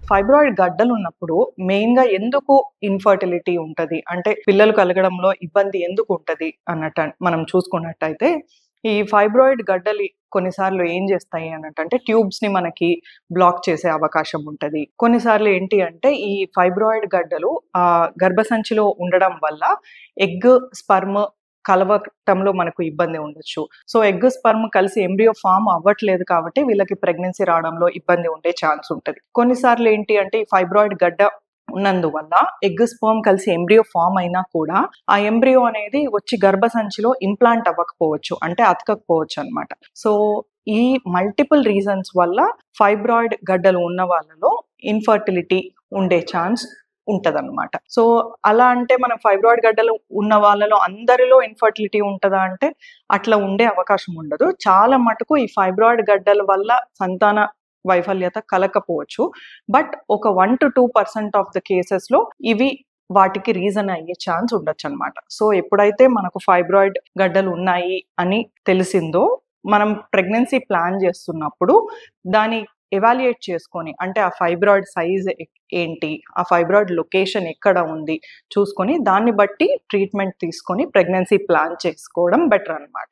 Fibroid గడ్డలు ఉన్నప్పుడు మెయిన్‌గా ఎందుకు ఇన్‌ఫర్టిలిటీ ఉంటది? అంటే పిల్లలు కలగడంలో ఇబ్బంది ఎందుకు ఉంటది అన్నట్టు మనం చూసుకున్నట్టయితే, ఈ ఫైబ్రాయిడ్ గడ్డలు కొన్నిసార్లు ఏం చేస్తాయి అన్నట్టంటే ట్యూబ్స్‌ని మనకి బ్లాక్ చేసే అవకాశం ఉంటది. కొన్నిసార్లు ఏంటి అంటే ఈ ఫైబ్రాయిడ్ గడ్డలు గర్భసంచిలో ఉండడం వల్ల ఎగ్, స్పెర్మ్ కలవటంలో మనకు ఇబ్బంది ఉండొచ్చు. సో, ఎగ్, స్పెర్మ్ కలిసి ఎంబ్రియో ఫార్మ్ అవ్వట్లేదు కాబట్టి వీళ్ళకి ప్రెగ్నెన్సీ రావడంలో ఇబ్బంది ఉండే ఛాన్స్ ఉంటది. కొన్నిసార్లు ఏంటి అంటే ఈ ఫైబ్రాయిడ్ గడ్డ ఉన్నందువల్ల ఎగ్, స్పెర్మ్ కలిసి ఎంబ్రియో ఫార్మ్ అయినా కూడా ఆ ఎంబ్రియో అనేది వచ్చి గర్భసంచిలో ఇంప్లాంట్ అవ్వకపోవచ్చు. అంటే అతకకపోవచ్చనమాట. సో, ఈ మల్టిపుల్ రీజన్స్ వల్ల ఫైబ్రాయిడ్ గడ్డలు ఉన్న వాళ్ళలో ఇన్‌ఫర్టిలిటీ ఉండే ఛాన్స్ ఉంటదనమాట. సో, అలా అంటే మనం ఫైబ్రాయిడ్ గడ్డలు ఉన్న వాళ్ళలో అందరిలో ఇన్‌ఫర్టిలిటీ ఉంటదా అంటే, అట్లా ఉండే అవకాశం ఉండదు. చాలా మటుకు ఈ ఫైబ్రాయిడ్ గడ్డల వల్ల సంతాన వైఫల్యత కలగకపోవచ్చు. బట్ ఒక 1-2% ఆఫ్ ద కేసెస్‌లో ఇవి వాటికి రీజన్ అయ్యే ఛాన్స్ ఉండొచ్చనమాట. సో, ఎప్పుడైతే మనకు ఫైబ్రాయిడ్ గడ్డలు ఉన్నాయి అని తెలిసిందో, మనం ప్రెగ్నెన్సీ ప్లాన్ చేస్తున్నప్పుడు దాని ఎవాల్యుయేట్ చేసుకొని, అంటే ఆ ఫైబ్రాయిడ్ సైజ్ ఏంటి? ఆ ఫైబ్రాయిడ్ లొకేషన్ ఎక్కడ ఉంది? చూసుకొని దాన్ని బట్టి ట్రీట్మెంట్ తీసుకొని ప్రెగ్నెన్సీ ప్లాన్ చేసుకోవడం బెటర్ అనమాట.